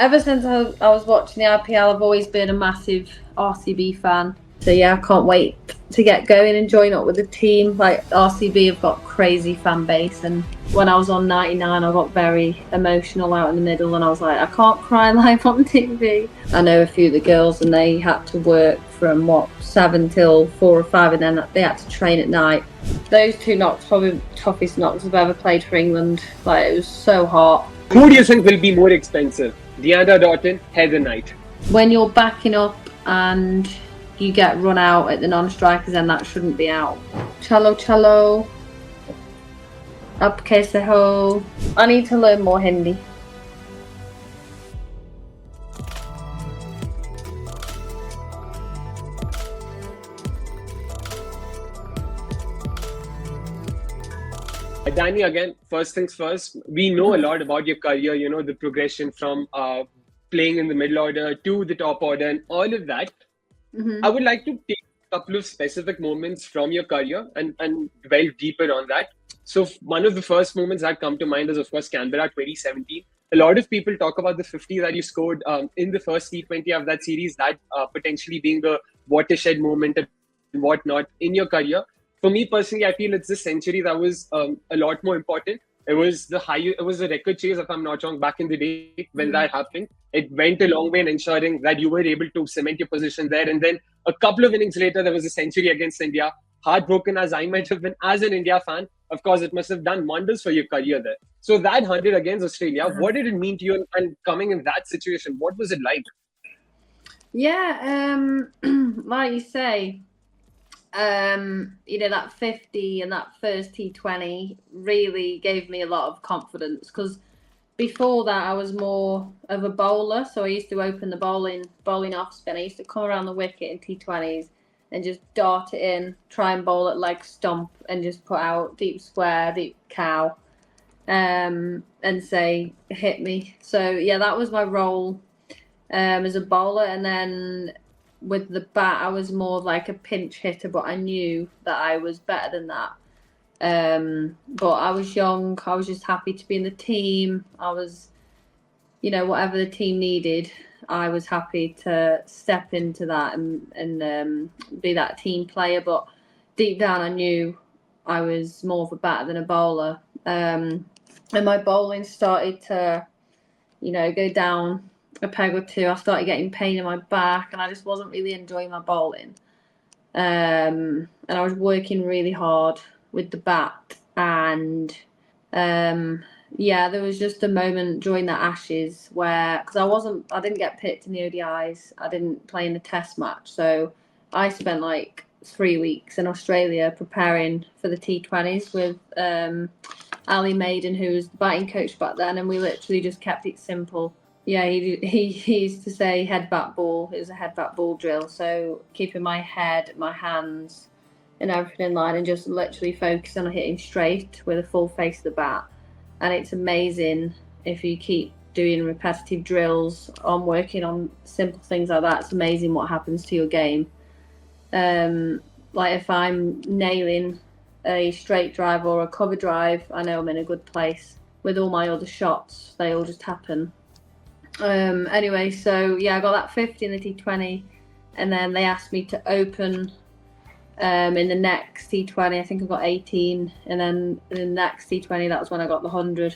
Ever since I was watching the IPL, I've always been a massive RCB fan. So yeah, I can't wait to get going and join up with the team. Like RCB have got crazy fan base, and when I was on 99, I got very emotional out in the middle, and I was like, I can't cry live on TV. I know a few of the girls, and they had to work from 7 till 4 or 5, and then they had to train at night. Those 2 knocks, probably the toughest knocks I've ever played for England. Like, it was so hot. Who do you think will be more expensive, Deanna Doughton, Heather Knight? When you're backing up and you get run out at the non-strikers, then that shouldn't be out. Chalo chalo, up kaise ho. I need to learn more Hindi. Danni, again, first things first, we know a lot about your career, you know, the progression from playing in the middle order to the top order and all of that. I would like to take a couple of specific moments from your career and delve deeper on that. So one of the first moments that come to mind is, of course, Canberra 2017. A lot of people talk about the 50 that you scored in the first T20 of that series, that potentially being the watershed moment and whatnot in your career. For me personally, I feel it's the century that was a lot more important. It was a record chase, if I'm not wrong, back in the day when that happened. It went a long way in ensuring that you were able to cement your position there. And then a couple of innings later, there was a century against India. Heartbroken as I might have been as an India fan, of course, it must have done wonders for your career there. So that 100 against Australia, what did it mean to you? And coming in that situation, what was it like? Yeah, like you say, you know, that 50 and that first T20 really gave me a lot of confidence, because before that I was more of a bowler, so I used to open the bowling off spin. I used to come around the wicket in T20s and just dart it in, try and bowl at leg stump and just put out deep square, deep cow, and say hit me. So yeah, that was my role as a bowler. And then with the bat, I was more like a pinch hitter, but I knew that I was better than that. But I was young. I was just happy to be in the team. I was, you know, whatever the team needed, I was happy to step into that and be that team player. But deep down, I knew I was more of a batter than a bowler. And my bowling started to, you know, go down a peg or two. I started getting pain in my back, and I just wasn't really enjoying my bowling. And I was working really hard with the bat, and yeah, there was just a moment during the Ashes where, because I didn't get picked in the ODIs, I didn't play in the Test match, so I spent like 3 weeks in Australia preparing for the T20s with Ali Maiden, who was the batting coach back then, and we literally just kept it simple. Yeah, he used to say head bat ball. It was a head bat ball drill. So keeping my head, my hands, and everything in line, and just literally focusing on hitting straight with a full face of the bat. And it's amazing if you keep doing repetitive drills on working on simple things like that. It's amazing what happens to your game. Like if I'm nailing a straight drive or a cover drive, I know I'm in a good place. With all my other shots, they all just happen. Anyway, so yeah, I got that 50 in the T20, and then they asked me to open in the next T20. I think I got 18, and then in the next T20, that was when I got the 100,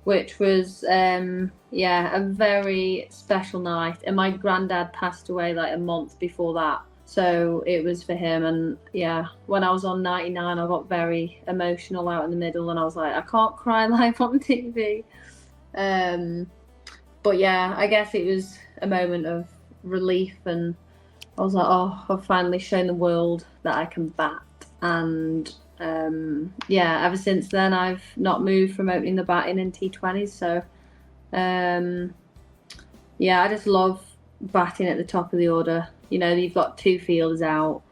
which was yeah, a very special night. And my granddad passed away like a month before that, so it was for him. And yeah, when I was on 99, I got very emotional out in the middle, and I was like, I can't cry live on TV. But yeah, I guess it was a moment of relief, and I was like, oh, I've finally shown the world that I can bat. And yeah, ever since then, I've not moved from opening the batting in T20s. So yeah, I just love batting at the top of the order. You know, you've got 2 fielders out.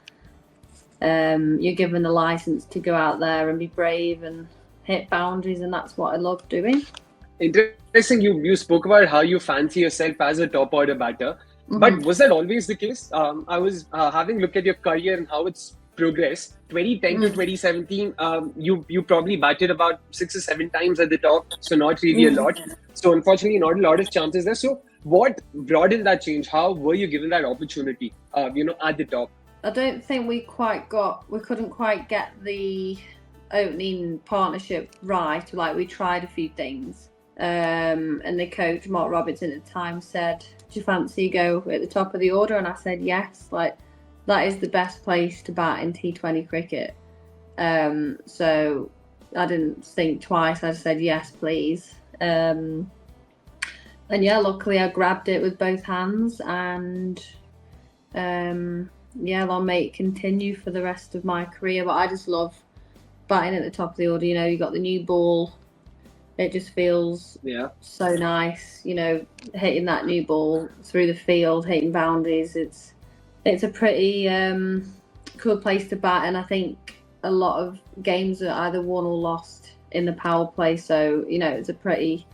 You're given the license to go out there and be brave and hit boundaries, and that's what I love doing. Interesting, you spoke about how you fancy yourself as a top order batter, but was that always the case? I was having a look at your career and how it's progressed. 2010 to 2017, you probably batted about 6 or 7 times at the top, so not really a lot. So unfortunately, not a lot of chances there. So What brought in that change? How were you given that opportunity, at the top? I don't think we couldn't quite get the opening partnership right. Like, we tried a few things. And the coach, Mark Robertson at the time, said, do you fancy go at the top of the order? And I said yes. Like, that is the best place to bat in T20 cricket. So I didn't think twice. I said yes, please. And yeah, luckily I grabbed it with both hands, and I'll make it continue for the rest of my career. But I just love batting at the top of the order. You got the new ball. It just feels so nice, hitting that new ball through the field, hitting boundaries. It's a pretty cool place to bat, and I think a lot of games are either won or lost in the power play. So, it's a pretty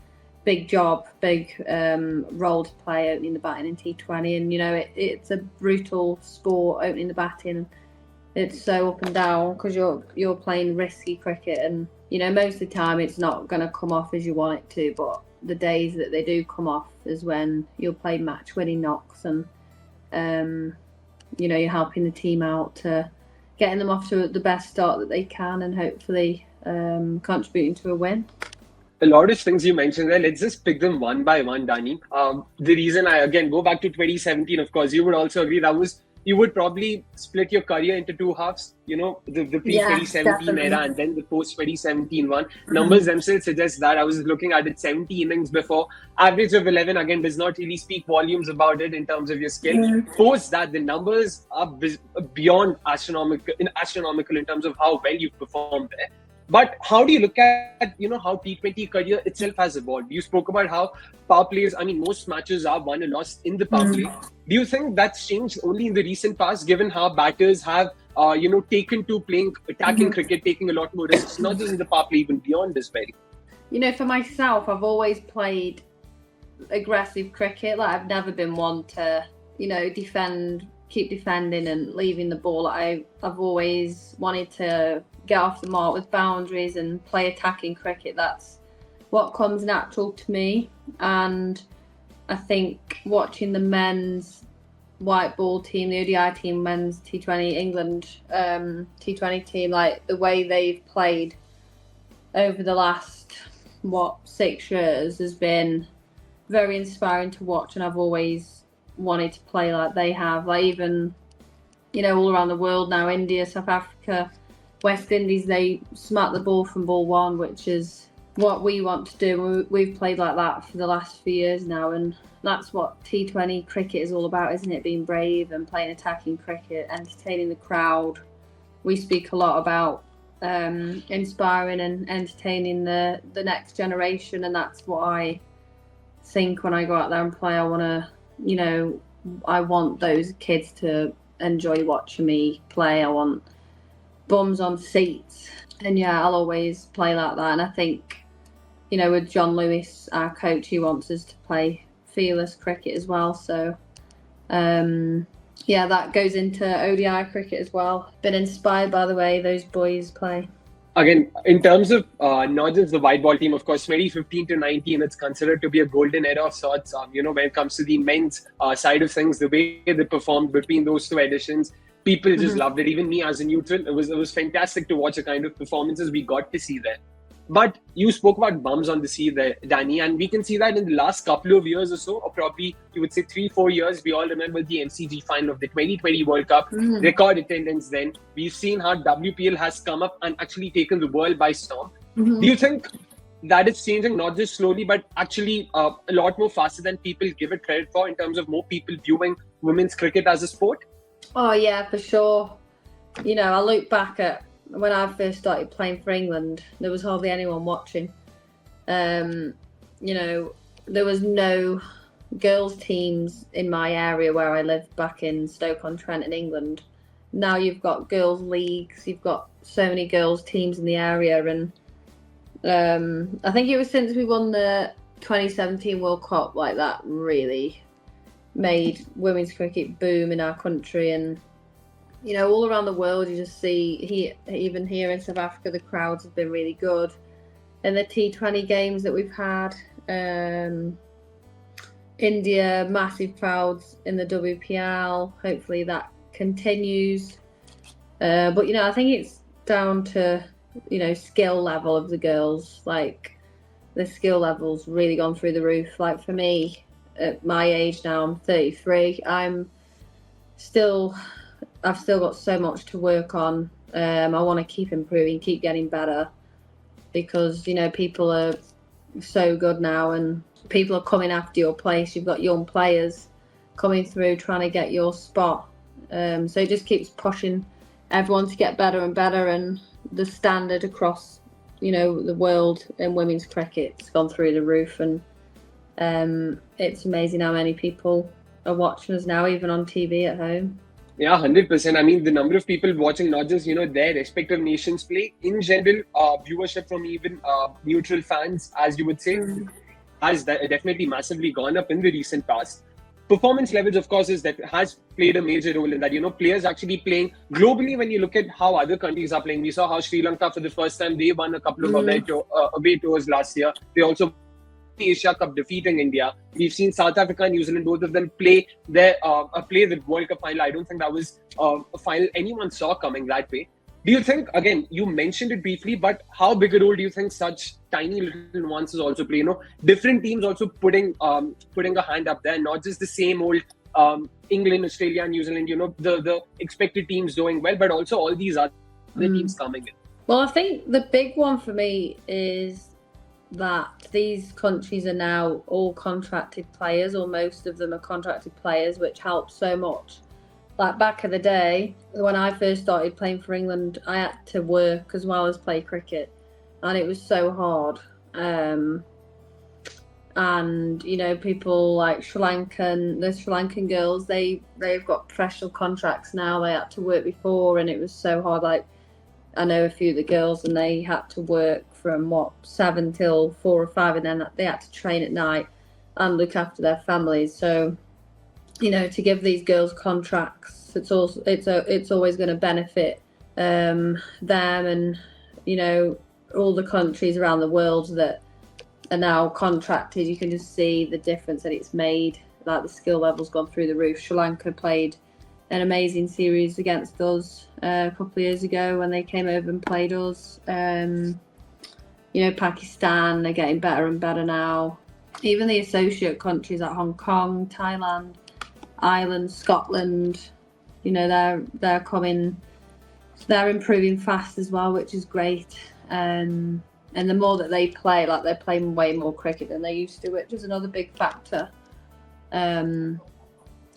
big job, big role to play opening the batting in T20. And, it's a brutal sport, opening the batting. It's so up and down because you're playing risky cricket, and most of the time it's not going to come off as you want it to, but the days that they do come off is when you'll play match winning knocks, and you're helping the team out to getting them off to the best start that they can, and hopefully contributing to a win. A lot of things you mentioned there, let's just pick them one by one, Danni. The reason I again go back to 2017, of course, you would also agree you would probably split your career into two halves, the pre-2017 era and then the post-2017 one. Numbers themselves suggest that. I was looking at it, 70 innings before. Average of 11, again, does not really speak volumes about it in terms of your skill. Post that, the numbers are beyond astronomical in terms of how well you've performed there. But how do you look at, how T20 career itself has evolved? You spoke about how power plays, most matches are won and lost in the power play. Do you think that's changed only in the recent past, given how batters have, taken to playing attacking cricket, taking a lot more risks, not just in the power play, even beyond as well? For myself, I've always played aggressive cricket. Like, I've never been one to, keep defending and leaving the ball. I've always wanted to get off the mark with boundaries and play attacking cricket. That's what comes natural to me. And I think watching the men's white ball team, the ODI team, men's T20 England T20 team, like the way they've played over the last 6 years has been very inspiring to watch, and I've always wanted to play like they have. Like, even all around the world now, India, South Africa, West Indies, they smack the ball from ball one, which is what we want to do. We've played like that for the last few years now, and that's what T20 cricket is all about, isn't it? Being brave and playing attacking cricket, entertaining the crowd. We speak a lot about inspiring and entertaining the next generation, and that's what I think when I go out there and play. I want those kids to enjoy watching me play. I want bums on seats, and I'll always play like that. And I think with John Lewis, our coach, he wants us to play fearless cricket as well. So that goes into ODI cricket as well. Been inspired by the way those boys play. Again, in terms of not just the white ball team, of course, 2015 to 19, it's considered to be a golden era of sorts. When it comes to the men's side of things, the way they performed between those two editions, people just loved it. Even me as a neutral, it was fantastic to watch the kind of performances we got to see there. But you spoke about bums on the seat there, Danni, and we can see that in the last couple of years or so, or probably you would say 3-4 years. We all remember the MCG final of the 2020 World Cup, record attendance then. We've seen how WPL has come up and actually taken the world by storm. Do you think that is changing, not just slowly, but actually a lot more faster than people give it credit for, in terms of more people viewing women's cricket as a sport? Oh yeah, for sure. I look back at when I first started playing for England, there was hardly anyone watching. There was no girls' teams in my area where I lived back in Stoke-on-Trent in England. Now you've got girls' leagues, you've got so many girls' teams in the area, and I think it was since we won the 2017 World Cup, like, that really made women's cricket boom in our country. And all around the world, you just see, even here in South Africa, the crowds have been really good. And the T20 games that we've had, India, massive crowds in the WPL. Hopefully that continues. But I think it's down to skill level of the girls. Like the skill level's really gone through the roof. Like for me, at my age now, I'm 33. I've still got so much to work on. I want to keep improving, keep getting better, because people are so good now, and people are coming after your place. You've got young players coming through trying to get your spot. So it just keeps pushing everyone to get better and better, and the standard across the world in women's cricket's gone through the roof, and it's amazing how many people are watching us now, even on TV at home. Yeah, 100%. I mean, the number of people watching not just, their respective nations play, in general, viewership from even neutral fans, as you would say, has definitely massively gone up in the recent past. Performance levels, of course, has played a major role in that. Players actually playing globally. When you look at how other countries are playing, we saw how Sri Lanka, for the first time, they won a couple of away tours last year. They also the Asia Cup, defeating India. We've seen South Africa and New Zealand, both of them play the World Cup final. I don't think that was a final anyone saw coming that way. Do you think, again, you mentioned it briefly, but how big a role do you think such tiny little nuances also play? Different teams also putting a hand up there, not just the same old England, Australia, New Zealand, the expected teams doing well, but also all these other teams coming in. Well, I think the big one for me is that these countries are now all contracted players, or most of them are contracted players, which helps so much. Like back in the day, when I first started playing for England, I had to work as well as play cricket, and it was so hard. And people like the Sri Lankan girls, they've got professional contracts now. They had to work before, and it was so hard. Like I know a few of the girls, and they had to work from 7 till 4 or 5, and then they had to train at night and look after their families. So to give these girls contracts, it's always going to benefit them, and all the countries around the world that are now contracted. You can just see the difference that it's made. Like the skill level's gone through the roof. Sri Lanka played an amazing series against us a couple of years ago when they came over and played us. Pakistan are getting better and better now. Even the associate countries like Hong Kong, Thailand, Ireland, Scotland, they're coming. They're improving fast as well, which is great. And the more that they play, like they're playing way more cricket than they used to, which is another big factor. And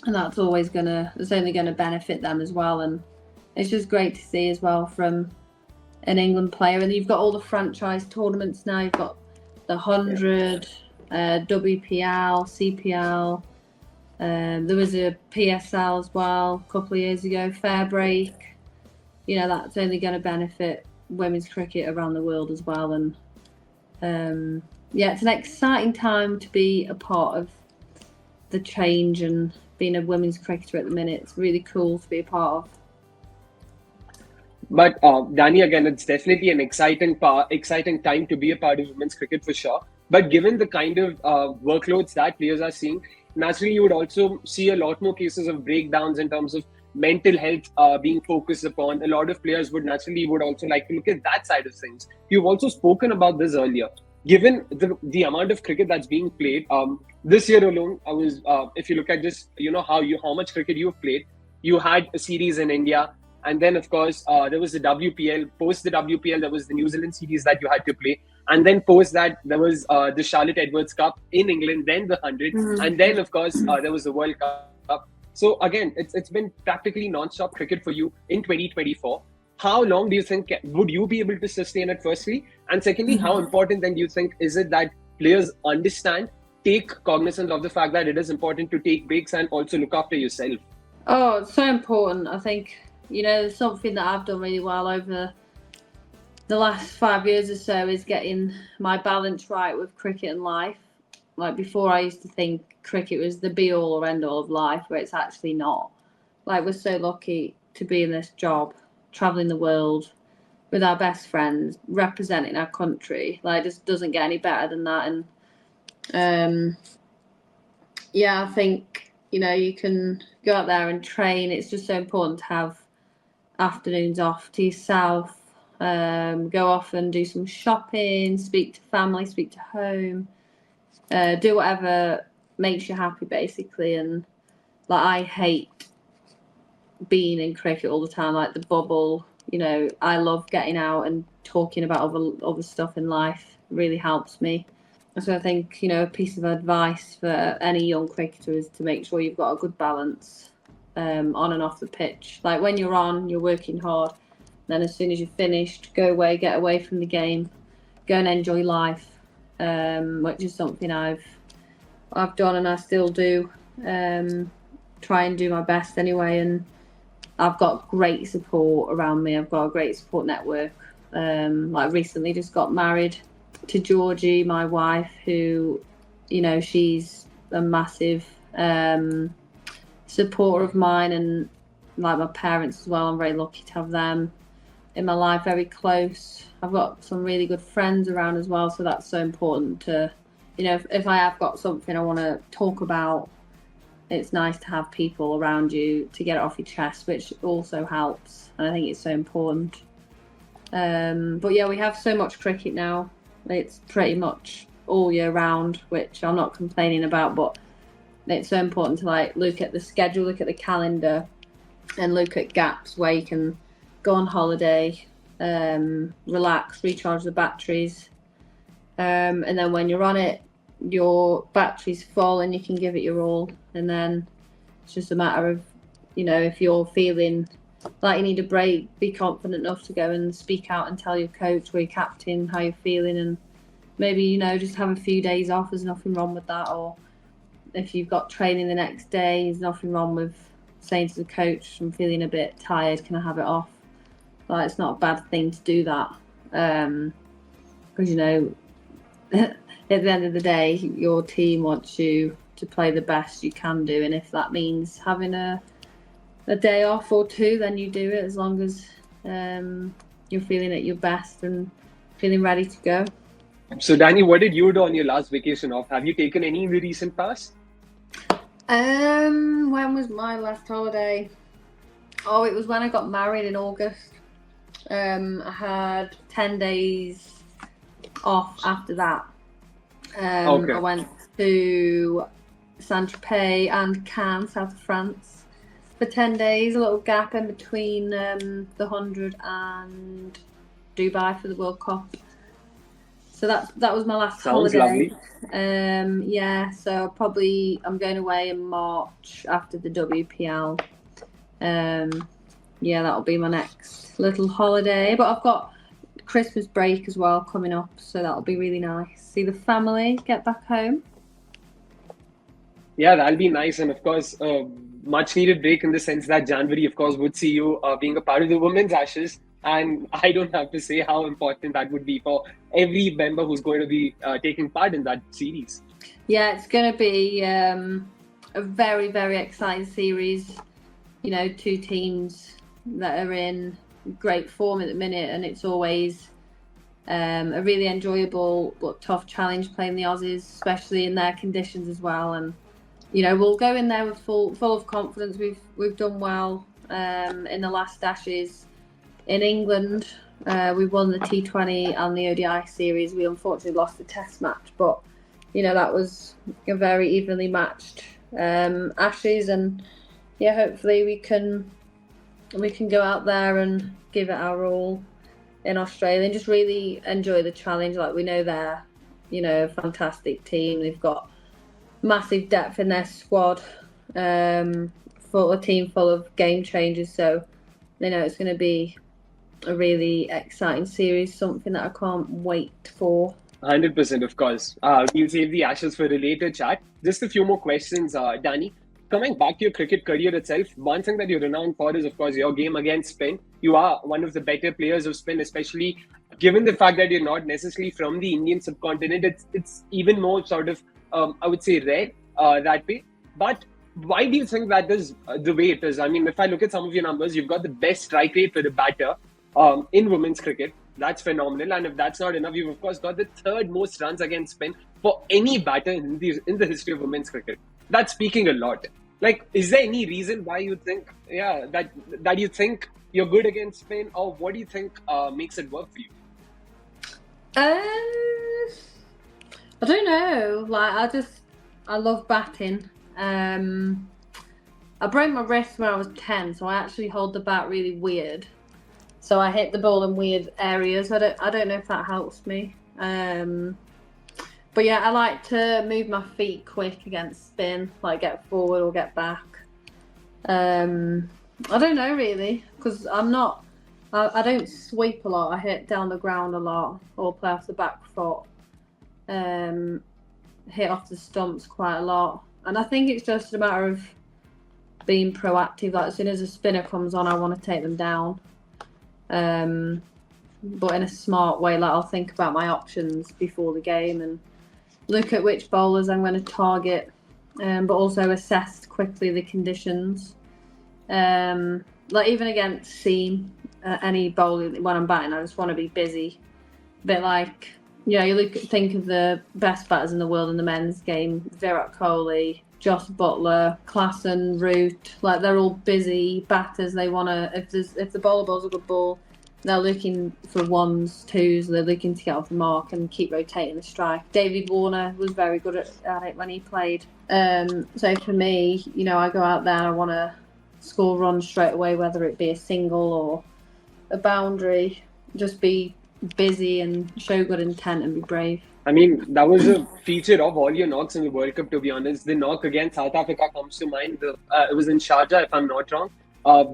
that's only going to benefit them as well. And it's just great to see as well from an England player. And you've got all the franchise tournaments now. You've got the 100, WPL, CPL. There was a PSL as well a couple of years ago, Fair Break. That's only going to benefit women's cricket around the world as well. And it's an exciting time to be a part of the change, and being a women's cricketer at the minute, it's really cool to be a part of. But Danni, again, it's definitely an exciting time to be a part of women's cricket for sure. But given the kind of workloads that players are seeing, naturally you would also see a lot more cases of breakdowns in terms of mental health being focused upon. A lot of players would also like to look at that side of things. You've also spoken about this earlier. Given the amount of cricket that's being played, this year alone, if you look at just how much cricket you've played, you had a series in India, and then of course there was the WPL. Post the WPL, there was the New Zealand series that you had to play, and then post that there was the Charlotte Edwards Cup in England, then the 100, and then of course there was the World Cup. So again, it's been practically non-stop cricket for you in 2024. How long do you think would you be able to sustain it, firstly? And secondly, how important then do you think is it that players take cognizance of the fact that it is important to take breaks and also look after yourself? Oh, it's so important. I think, something that I've done really well over the last 5 years or so is getting my balance right with cricket and life. Like before, I used to think cricket was the be all or end all of life, where it's actually not. Like, we're so lucky to be in this job, traveling the world with our best friends, representing our country. Like, it just doesn't get any better than that. And yeah, I think, you can go out there and train. It's just so important to have afternoons off to yourself. Go off and do some shopping, speak to family, speak to home, do whatever makes you happy, basically. And I hate being in cricket all the time, like the bubble. I love getting out and talking about other stuff in life. It really helps me. So I think, a piece of advice for any young cricketer is to make sure you've got a good balance on and off the pitch. Like when you're on, you're working hard. Then as soon as you're finished, go away, get away from the game, go and enjoy life, which is something I've done and I still do. Try and do my best anyway. And I've got great support around me. I've got a great support network. Recently just got married to Georgie, my wife, who, she's a massive supporter of mine, and my parents as well. I'm very lucky to have them in my life, very close. I've got some really good friends around as well, so that's so important to, if I have got something I want to talk about, it's nice to have people around you to get it off your chest, which also helps, and I think it's so important. But yeah, we have so much cricket now. It's pretty much all year round, which I'm not complaining about, but it's so important to look at the schedule, look at the calendar, and look at gaps where you can go on holiday, relax, recharge the batteries, and then when you're on it, your battery's full and you can give it your all. And then it's just a matter of, if you're feeling like you need a break, be confident enough to go and speak out and tell your coach or your captain how you're feeling, and maybe, just have a few days off. There's nothing wrong with that. Or if you've got training the next day, there's nothing wrong with saying to the coach, I'm feeling a bit tired, can I have it off? It's not a bad thing to do that, because at the end of the day, your team wants you to play the best you can do, and if that means having a day off or two, then you do it, as long as you're feeling at your best and feeling ready to go. So Danni, what did you do on your last vacation off? Have you taken any in the recent past? When was my last holiday? Oh, it was when I got married in August. I had 10 days off after that. Okay. I went to Saint-Tropez and Cannes, south of France, for 10 days, a little gap in between the 100 and Dubai for the World Cup. So that was my last holiday. Lovely. Yeah, so I'm going away in March after the WPL. Yeah, that'll be my next little holiday. But I've got Christmas break as well coming up, so that'll be really nice. See the family, get back home. Yeah, that'll be nice, and of course, much needed break in the sense that January, of course, would see you being a part of the Women's Ashes. And I don't have to say how important that would be for every member who's going to be taking part in that series. Yeah, it's going to be a very, very exciting series. Two teams that are in great form at the minute, and it's always a really enjoyable but tough challenge playing the Aussies, especially in their conditions as well. And we'll go in there with full of confidence. We've done well in the last Ashes. In England, we won the T20 and the ODI series. We unfortunately lost the Test match, but that was a very evenly matched Ashes, and yeah, hopefully we can go out there and give it our all in Australia and just really enjoy the challenge. We know they're a fantastic team. They've got massive depth in their squad, a team full of game changers. So it's going to be a really exciting series, something that I can't wait for. 100%, of course. We'll save the Ashes for a later chat. Just a few more questions, Danni. Coming back to your cricket career itself, one thing that you're renowned for is, of course, your game against spin. You are one of the better players of spin, especially given the fact that you're not necessarily from the Indian subcontinent. It's even more sort of, I would say, rare that way. But why do you think that is the way it is? I mean, if I look at some of your numbers, you've got the best strike rate for the batter in women's cricket. That's phenomenal. And if that's not enough, you've, of course, got the third most runs against spin for any batter in the history of women's cricket. that's speaking a lot. Like, is there any reason why you think, that you think you're good against spin, or what do you think makes it work for you? I don't know. Like, I love batting. I broke my wrist when I was 10, so I actually hold the bat really weird. So I hit the ball in weird areas. I don't know if that helps me. But yeah, I like to move my feet quick against spin, like get forward or get back. I don't know really, because I don't sweep a lot. I hit down the ground a lot or play off the back foot. Hit off the stumps quite a lot. And I think it's just a matter of being proactive. Like, as soon as a spinner comes on, I want to take them down. But in a smart way. Like, I'll think about my options before the game and look at which bowlers I'm going to target, but also assess quickly the conditions. Like, even against seam, any bowler when I'm batting, I just want to be busy. A bit like, you think of the best batters in the world in the men's game: Virat Kohli, Joss Butler, Klassen, Root. Like, they're all busy batters. They want to, if the bowler bowls a good ball, they're looking for ones, twos. They're looking to get off the mark and keep rotating the strike. David Warner was very good at it when he played. So for me, I go out there and I want to score runs straight away, whether it be a single or a boundary. Just be busy and show good intent and be brave. I mean, that was a feature of all your knocks in the World Cup, to be honest. The knock against South Africa comes to mind. It was in Sharjah, if I'm not wrong.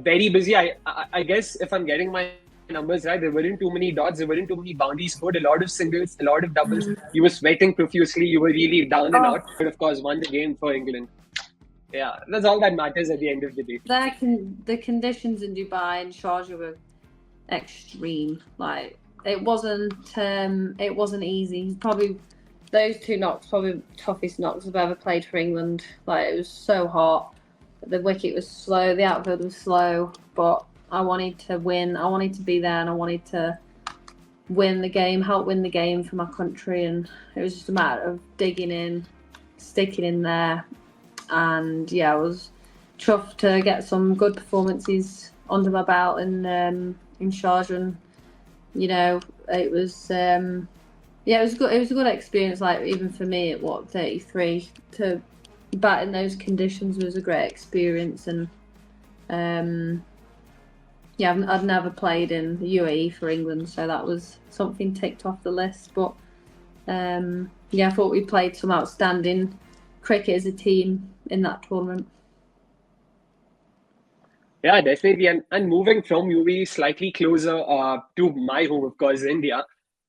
Very busy. I guess if I'm getting my numbers right, there weren't too many dots, there weren't too many boundaries scored, a lot of singles, a lot of doubles. You were sweating profusely, you were really down and out. But of course, won the game for England. Yeah, that's all that matters at the end of the day. The conditions in Dubai and Sharjah were extreme. Like, it wasn't easy. Probably those two knocks, probably toughest knocks I've ever played for England. Like, it was so hot. The wicket was slow, the outfield was slow, but I wanted to win. I wanted to be there, and I wanted to win the game, help win the game for my country. And it was just a matter of digging in, sticking in there. And yeah, I was chuffed to get some good performances under my belt in Sharjah. And, it was it was good. It was a good experience. Like, even for me at 33, to bat in those conditions was a great experience. And I'd never played in the UAE for England, so that was something ticked off the list. But I thought we played some outstanding cricket as a team in that tournament. Yeah, definitely. And moving from UAE slightly closer to my home, of course, India.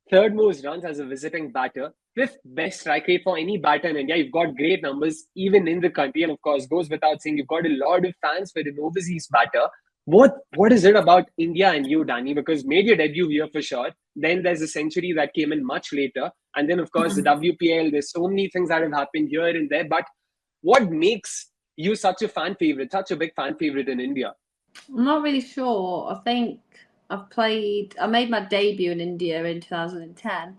Third most runs as a visiting batter. Fifth best strike rate for any batter in India. You've got great numbers even in the country. And of course, goes without saying, you've got a lot of fans for an overseas batter. What is it about India and you, Danni? Because made your debut here for sure. Then there's a century that came in much later. And then, of course, the WPL. There's so many things that have happened here and there. But what makes you such a fan favorite, such a big fan favorite in India? I'm not really sure. I think I made my debut in India in 2010.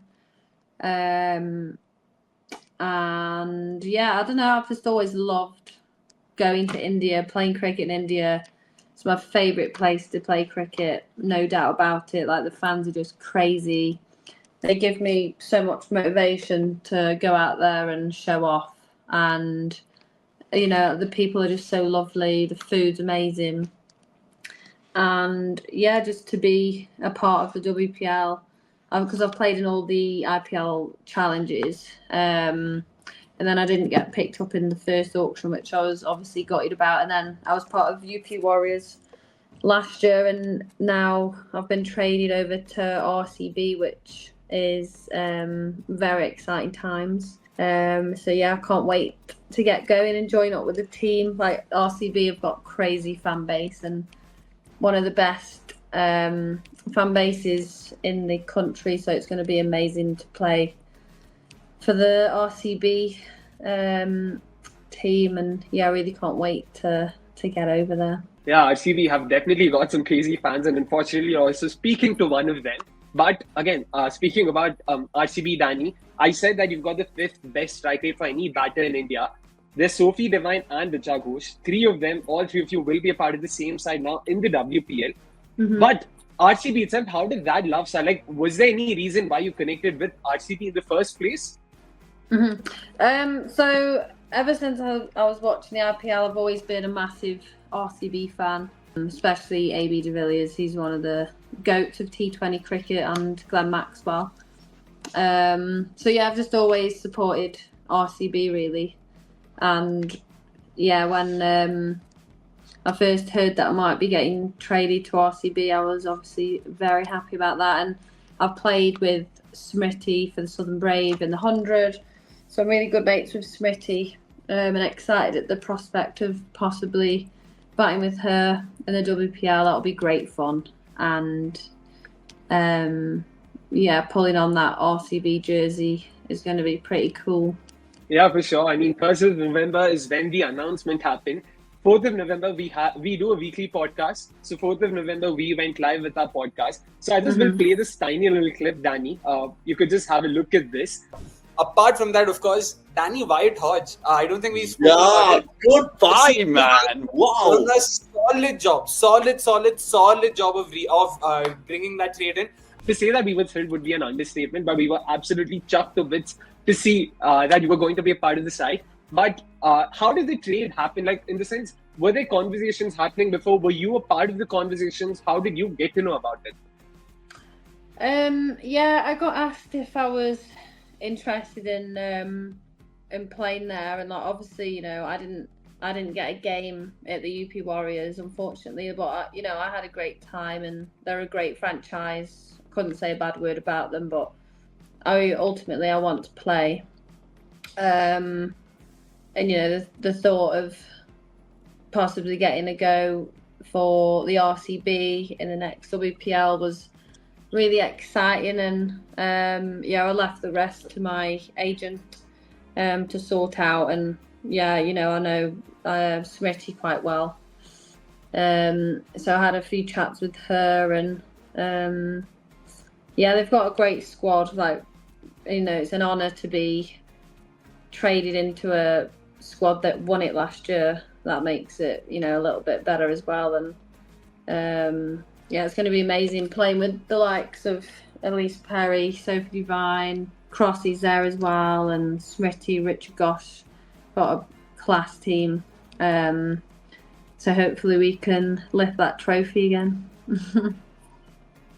And I don't know, I've just always loved going to India, playing cricket in India. It's my favourite place to play cricket, no doubt about it. Like, the fans are just crazy. They give me so much motivation to go out there and show off. And, the people are just so lovely. The food's amazing. And, just to be a part of the WPL, because I've played in all the IPL challenges. And then I didn't get picked up in the first auction, which I was obviously gutted about. And then I was part of UP Warriors last year, and now I've been traded over to RCB, which is very exciting times. I can't wait to get going and join up with the team. Like, RCB have got crazy fan base and one of the best fan bases in the country, so it's going to be amazing to play for the RCB team. And I really can't wait to get over there. Yeah, RCB have definitely got some crazy fans, and unfortunately also speaking to one of them. But again, speaking about RCB, Danni, I said that you've got the fifth best strike rate for any batter in India. There's Sophie Devine and Richa Ghosh. All three of you will be a part of the same side now in the WPL. But RCB itself, how did that love start? Like, was there any reason why you connected with RCB in the first place? So ever since I was watching the IPL, I've always been a massive RCB fan, especially AB de Villiers. He's one of the GOATs of T20 cricket, and Glenn Maxwell. So yeah, I've just always supported RCB really. And yeah, when I first heard that I might be getting traded to RCB, I was obviously very happy about that. And I've played with Smriti for the Southern Brave in the 100, so I'm really good mates with Smriti, and excited at the prospect of possibly batting with her in the WPL. That'll be great fun. And yeah, pulling on that RCB jersey is going to be pretty cool. Yeah, for sure. I mean, 1st of November is when the announcement happened. 4th of November, we do a weekly podcast. So 4th of November, we went live with our podcast. So I just will play this tiny little clip, Danni. You could just have a look at this. Apart from that, of course, Danni Wyatt-Hodge. I don't think we spoke about it. Goodbye, man. Wow. A solid job of bringing that trade in. To say that we were thrilled would be an understatement, but we were absolutely chuffed to bits to see that you were going to be a part of the side. But how did the trade happen? Like, in the sense, were there conversations happening before? Were you a part of the conversations? How did you get to know about it? Yeah, I got asked if I was interested in playing there, and like, obviously, you know, I didn't get a game at the UP Warriors, unfortunately, but you know, I had a great time, and they're a great franchise. Couldn't say a bad word about them, but I want to play. And you know, the thought of possibly getting a go for the RCB in the next WPL was really exciting, and yeah, I left the rest to my agent to sort out. And yeah, you know, I know Smriti quite well, so I had a few chats with her, and yeah, they've got a great squad. Like, you know, it's an honour to be traded into a squad that won it last year. That makes it, you know, a little bit better as well. And yeah, it's going to be amazing playing with the likes of Elise Perry, Sophie Devine, Crossy's there as well, and Smriti, Richard Gosh. Got a class team. So hopefully we can lift that trophy again.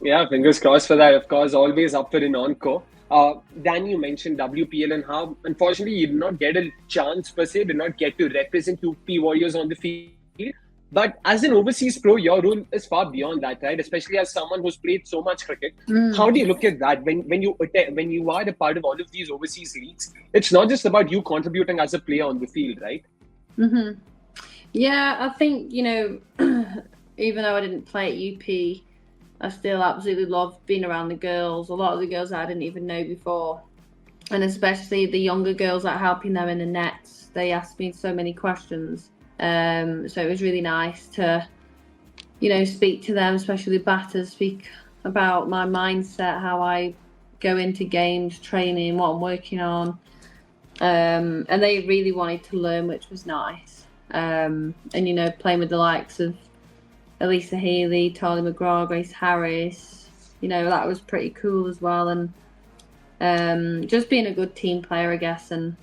Yeah, fingers crossed for that. Of course, always up for an encore. Dan, you mentioned WPL and how, unfortunately, you did not get a chance per se, did not get to represent UP Warriors on the field. But as an overseas pro, your role is far beyond that, right? Especially as someone who's played so much cricket. How do you look at that when you are a part of all of these overseas leagues? It's not just about you contributing as a player on the field, right? Yeah, I think, you know, even though I didn't play at UP, I still absolutely love being around the girls. A lot of the girls that I didn't even know before, and especially the younger girls, that helping them in the nets. They asked me so many questions. So it was really nice to, you know, speak to them, especially the batters, speak about my mindset, how I go into games, training, what I'm working on. And they really wanted to learn, which was nice. And, you know, playing with the likes of Elisa Healy, Tali McGraw, Grace Harris, you know, that was pretty cool as well. And just being a good team player, I guess. And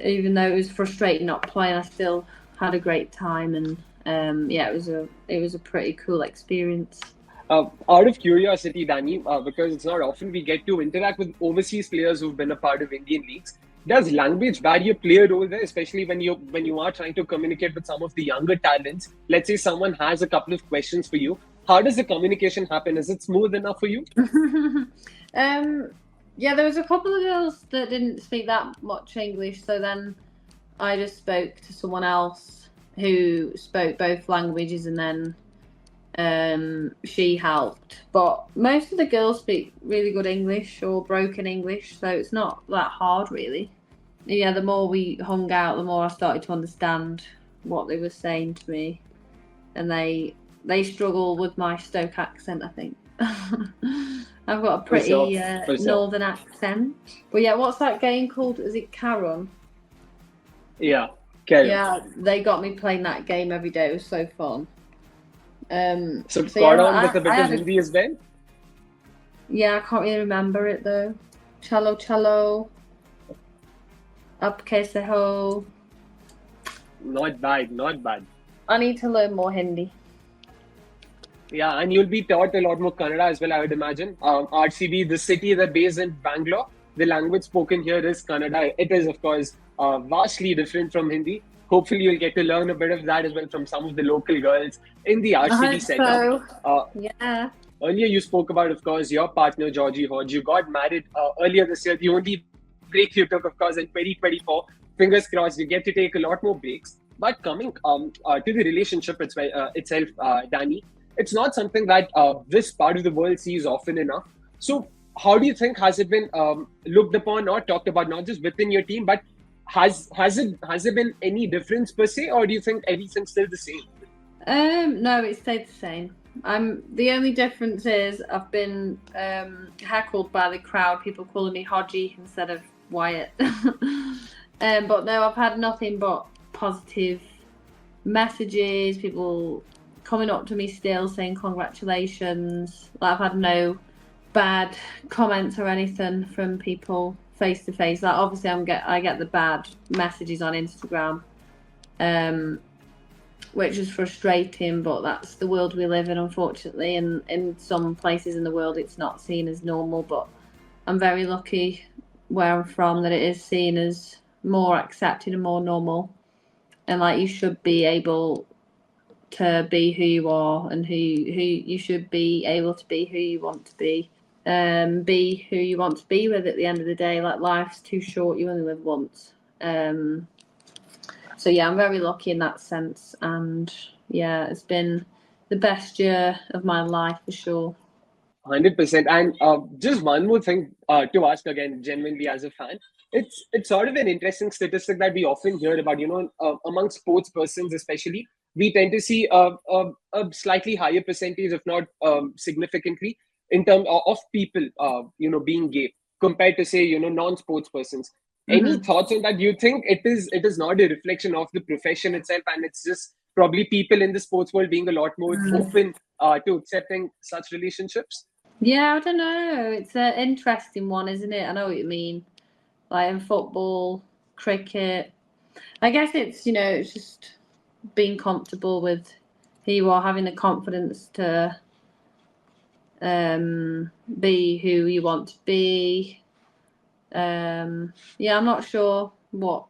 even though it was frustrating not playing, I still had a great time. And yeah, it was a pretty cool experience. Out of curiosity, Danni, because it's not often we get to interact with overseas players who've been a part of Indian leagues, does language barrier play a role there, especially when you are trying to communicate with some of the younger talents? Let's say someone has a couple of questions for you. How does the communication happen? Is it smooth enough for you? Yeah, there was a couple of girls that didn't speak that much English, so then I just spoke to someone else who spoke both languages, and then she helped. But most of the girls speak really good English or broken English, so it's not that hard really. Yeah, the more we hung out, the more I started to understand what they were saying to me, and they struggle with my Stoke accent, I think. I've got a pretty northern accent. But yeah, what's that game called? Is it Caron? Yeah, carry on. Yeah, they got me playing that game every day. It was so fun. So So got yeah, on with a bit I of had a, Hindi as well? yeah, I can't really remember it though. Chalo chalo, up kaise ho. Not bad, not bad. I need to learn more Hindi. Yeah, and you'll be taught a lot more Kannada as well, I would imagine. RCB, the city that's based in Bangalore, the language spoken here is Kannada. It is, of course, vastly different from Hindi. Hopefully, you'll get to learn a bit of that as well from some of the local girls in the I RCB hope setup. so. Yeah. Earlier, you spoke about, of course, your partner, Wyatt-Hodge. You got married earlier this year. The only break you took, of course, in 2024. Fingers crossed, you get to take a lot more breaks. But coming to the relationship itself, Danni, it's not something that this part of the world sees often enough. So, how do you think has it been looked upon or talked about, not just within your team, but has there been any difference per se, or do you think everything's still the same? No, it stayed the same. The only difference is I've been heckled by the crowd, people calling me Hodgie instead of Wyatt. But no, I've had nothing but positive messages, people coming up to me still saying congratulations. Like, I've had no bad comments or anything from people face to face. Like, obviously I get the bad messages on Instagram, which is frustrating, but that's the world we live in, unfortunately. And in some places in the world it's not seen as normal, but I'm very lucky where I'm from that it is seen as more accepted and more normal. And like, you should be able to be who you are, and who you should be able to be who you want to be who you want to be with at the end of the day. Like, life's too short, you only live once. So yeah, I'm very lucky in that sense, and yeah, it's been the best year of my life for sure. 100%. And just one more thing to ask again, genuinely as a fan, it's sort of an interesting statistic that we often hear about. Among sports persons especially, we tend to see a slightly higher percentage, if not significantly, in terms of people, being gay compared to, say, non-sports persons. Any thoughts on that? Do you think it is not a reflection of the profession itself, and it's just probably people in the sports world being a lot more open to accepting such relationships? Yeah, I don't know. It's an interesting one, isn't it? I know what you mean. Like, in football, cricket, I guess it's it's just being comfortable with who you are, having the confidence to be who you want to be. Yeah, I'm not sure what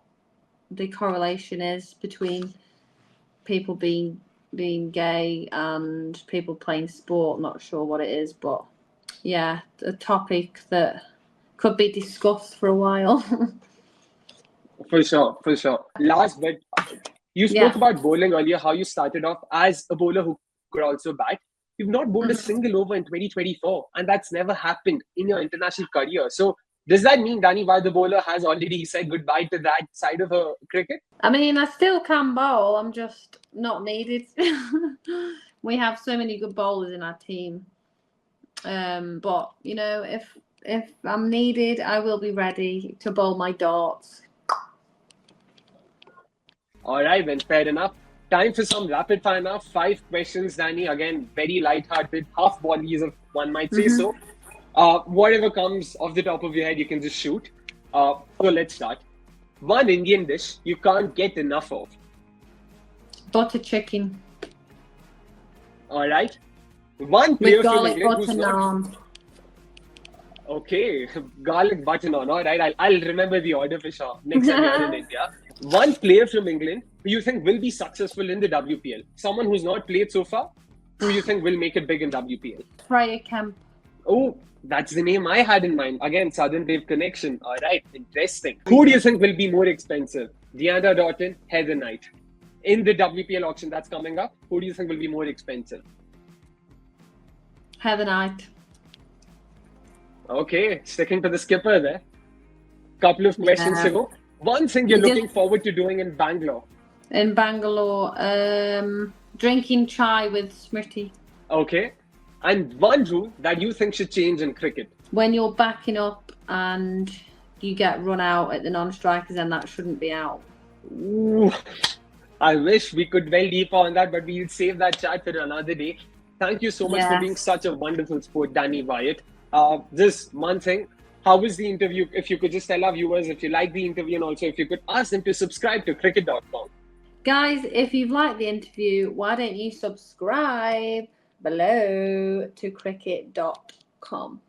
the correlation is between people being gay and people playing sport. Not sure what it is, but yeah, a topic that could be discussed for a while. For sure. Last bit, you spoke about bowling earlier, how you started off as a bowler who could also bat. You've not bowled a single over in 2024, and that's never happened in your international career. So does that mean Danni Wyatt, the bowler, has already said goodbye to that side of cricket? I mean, I still can bowl. I'm just not needed. We have so many good bowlers in our team. But if I'm needed, I will be ready to bowl my darts. All right, then, fair enough. Time for some rapid fire now. 5 questions, Danni. Again, very light-hearted, half volleys, if one might say so. Whatever comes off the top of your head, you can just shoot. So let's start. One Indian dish you can't get enough of. Butter chicken. All right. One player with garlic from England butter who's not... naan. Okay, garlic butter naan. All right, I'll remember the order for sure next time you're in India. One player from England who you think will be successful in the WPL. Someone who's not played so far, who you think will make it big in WPL. Freya Kemp. Oh, that's the name I had in mind. Again, Southern Wave connection. All right, interesting. Who do you think will be more expensive? Deanna Doughton, Heather Knight. In the WPL auction that's coming up, who do you think will be more expensive? Heather Knight. Okay, sticking to the skipper there. Couple of questions to go. One thing you're looking forward to doing in Bangalore. In Bangalore, drinking chai with Smriti. Okay. And one rule that you think should change in cricket. When you're backing up and you get run out at the non-strikers, then that shouldn't be out. Ooh, I wish we could delve deeper on that, but we'll save that chat for another day. Thank you so much for being such a wonderful sport, Danni Wyatt. Just one thing. How was the interview? If you could just tell our viewers if you liked the interview, and also if you could ask them to subscribe to cricket.com. Guys, if you've liked the interview, why don't you subscribe below to cricket.com?